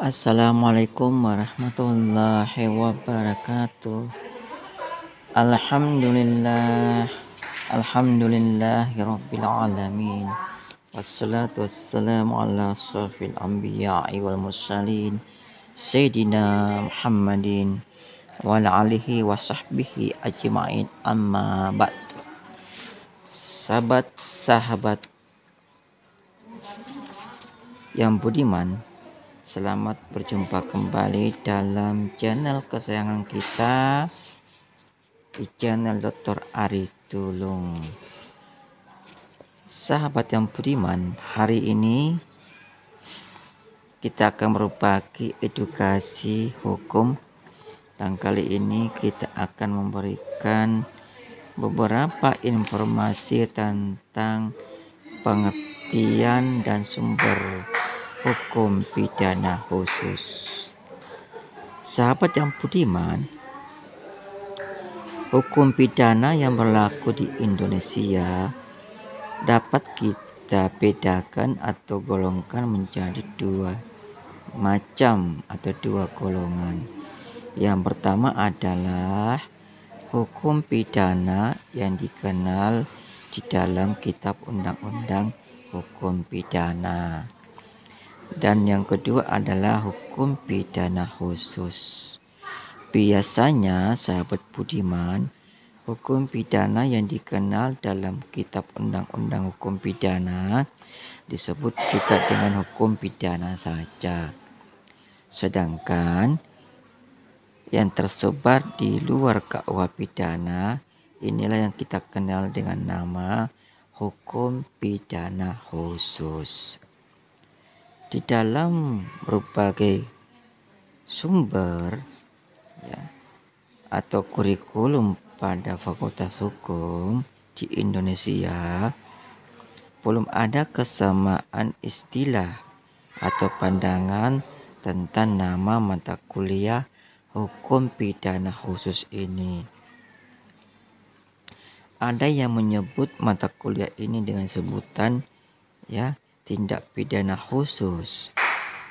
Assalamualaikum warahmatullahi wabarakatuh. Alhamdulillah, alhamdulillahirabbil alamin. Wassalatu wassalamu ala asyrafil anbiya'i wal mursalin Sayyidina Muhammadin wa ala alihi wa sahbihi ajma'in, amma ba'd. Sahabat-sahabat yang budiman, selamat berjumpa kembali dalam channel kesayangan kita, di channel Dr. Ari Tulung. Sahabat yang budiman, hari ini kita akan berbagi edukasi hukum, dan kali ini kita akan memberikan beberapa informasi tentang pengertian dan sumber hukum pidana khusus. Sahabat yang budiman, hukum pidana yang berlaku di Indonesia dapat kita bedakan atau golongkan menjadi dua macam atau dua golongan. Yang pertama adalah hukum pidana yang dikenal di dalam Kitab Undang-Undang Hukum Pidana. Dan yang kedua adalah hukum pidana khusus. Biasanya sahabat budiman, hukum pidana yang dikenal dalam Kitab Undang-Undang Hukum Pidana disebut juga dengan hukum pidana saja. Sedangkan yang tersebar di luar KUH pidana, inilah yang kita kenal dengan nama hukum pidana khusus. Di dalam berbagai sumber atau kurikulum pada Fakultas Hukum di Indonesia, belum ada kesamaan istilah atau pandangan tentang nama mata kuliah hukum pidana khusus ini. Ada yang menyebut mata kuliah ini dengan sebutan tindak pidana khusus.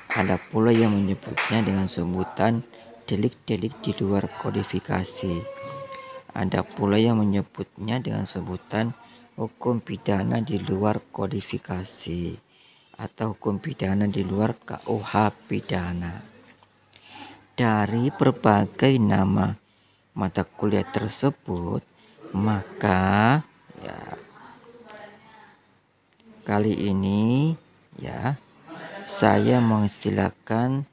Ada pula yang menyebutnya dengan sebutan delik-delik di luar kodifikasi. Ada pula yang menyebutnya dengan sebutan hukum pidana di luar kodifikasi atau hukum pidana di luar KUH pidana. Dari berbagai nama mata kuliah tersebut, maka kali ini saya mengistilahkan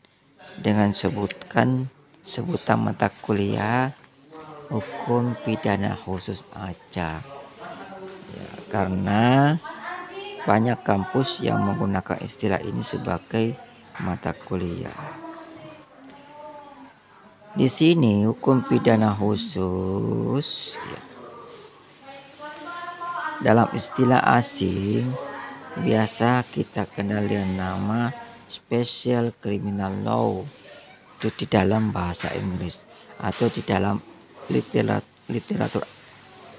dengan sebutan mata kuliah hukum pidana khusus aja. Karena banyak kampus yang menggunakan istilah ini sebagai mata kuliah. Di sini hukum pidana khusus dalam istilah asing biasa kita kenal dengan nama Special Criminal Law, itu di dalam bahasa Inggris, atau di dalam literatur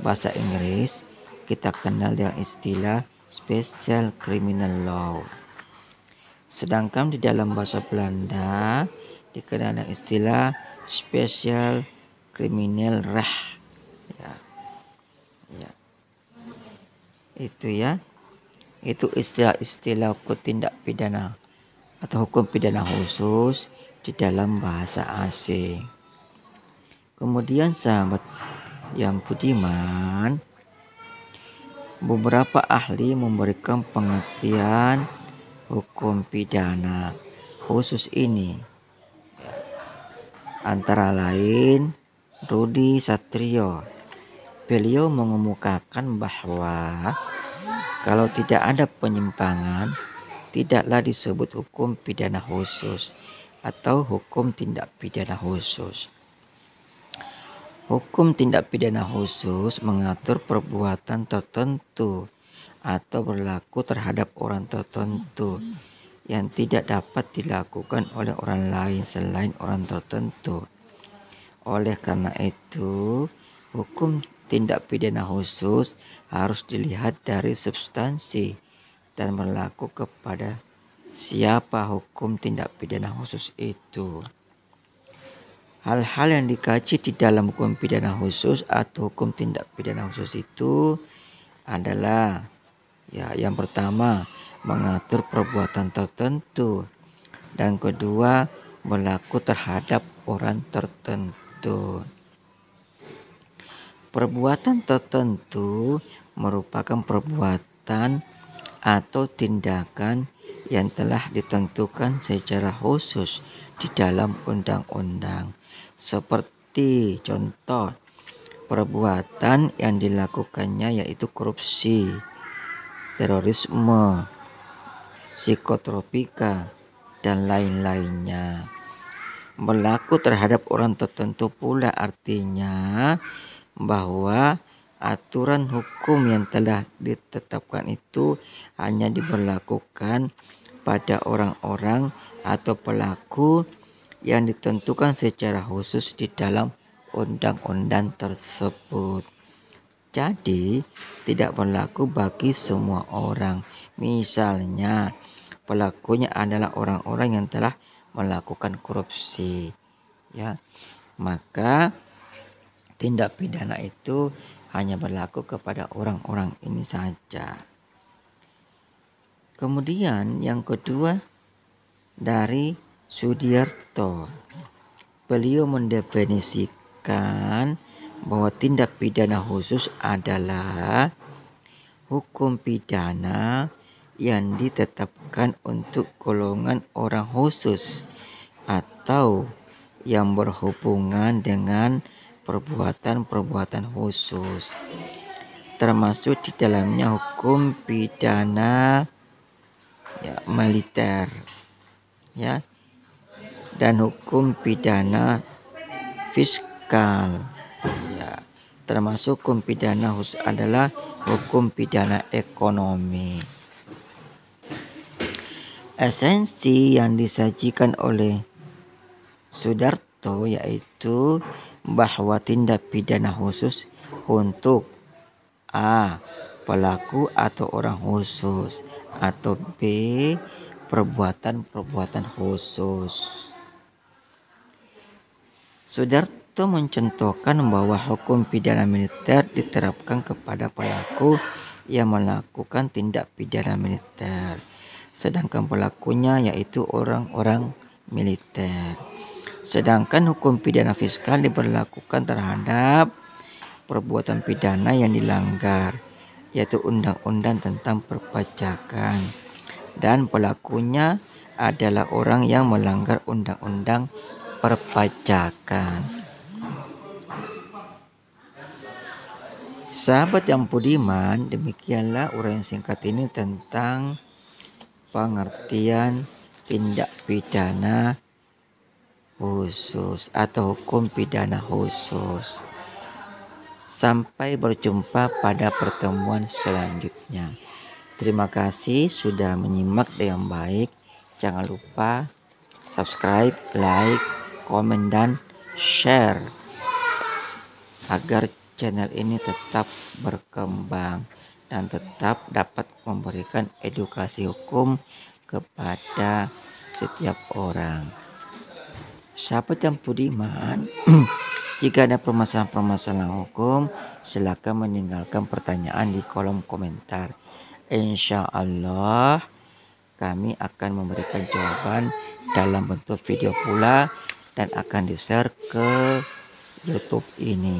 bahasa Inggris kita kenal dengan istilah Special Criminal Law. Sedangkan di dalam bahasa Belanda dikenal dengan istilah Special Criminal Recht. Itu istilah-istilah hukum tindak pidana atau hukum pidana khusus di dalam bahasa asing. Kemudian sahabat yang budiman, beberapa ahli memberikan pengertian hukum pidana khusus ini. Antara lain Rudi Satrio. Beliau mengemukakan bahwa kalau tidak ada penyimpangan, tidaklah disebut hukum pidana khusus atau hukum tindak pidana khusus. Hukum tindak pidana khusus mengatur perbuatan tertentu atau berlaku terhadap orang tertentu yang tidak dapat dilakukan oleh orang lain selain orang tertentu. Oleh karena itu, hukum tindak pidana khusus harus dilihat dari substansi dan berlaku kepada siapa hukum tindak pidana khusus itu. Hal-hal yang dikaji di dalam hukum pidana khusus atau hukum tindak pidana khusus itu adalah yang pertama mengatur perbuatan tertentu, dan kedua berlaku terhadap orang tertentu. Perbuatan tertentu merupakan perbuatan atau tindakan yang telah ditentukan secara khusus di dalam undang-undang. Seperti contoh, perbuatan yang dilakukannya yaitu korupsi, terorisme, psikotropika, dan lain-lainnya. Berlaku terhadap orang tertentu pula artinya bahwa aturan hukum yang telah ditetapkan itu hanya diberlakukan pada orang-orang atau pelaku yang ditentukan secara khusus di dalam undang-undang tersebut. Jadi tidak berlaku bagi semua orang. Misalnya pelakunya adalah orang-orang yang telah melakukan korupsi, maka tindak pidana itu hanya berlaku kepada orang-orang ini saja. Kemudian yang kedua dari Sudiarto, beliau mendefinisikan bahwa tindak pidana khusus adalah hukum pidana yang ditetapkan untuk golongan orang khusus atau yang berhubungan dengan perbuatan-perbuatan khusus, termasuk di dalamnya hukum pidana militer, dan hukum pidana fiskal, termasuk hukum pidana khusus adalah hukum pidana ekonomi. Esensi yang disajikan oleh Sudiarto yaitu bahwa tindak pidana khusus untuk A. pelaku atau orang khusus, atau B. perbuatan-perbuatan khusus. Sudiarto mencontohkan bahwa hukum pidana militer diterapkan kepada pelaku yang melakukan tindak pidana militer, sedangkan pelakunya yaitu orang-orang militer. Sedangkan hukum pidana fiskal diberlakukan terhadap perbuatan pidana yang dilanggar, yaitu undang-undang tentang perpajakan, dan pelakunya adalah orang yang melanggar undang-undang perpajakan. Sahabat yang budiman, demikianlah uraian singkat ini tentang pengertian tindak pidana khusus atau hukum pidana khusus. Sampai berjumpa pada pertemuan selanjutnya. Terima kasih sudah menyimak dengan baik. Jangan lupa subscribe, like, komen, dan share agar channel ini tetap berkembang dan tetap dapat memberikan edukasi hukum kepada setiap orang. Sahabat yang budiman, jika ada permasalahan-permasalahan hukum, silakan meninggalkan pertanyaan di kolom komentar. Insya Allah kami akan memberikan jawaban dalam bentuk video pula dan akan di-share ke YouTube ini.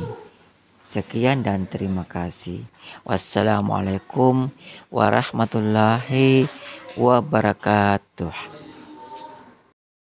Sekian dan terima kasih. Wassalamualaikum warahmatullahi wabarakatuh.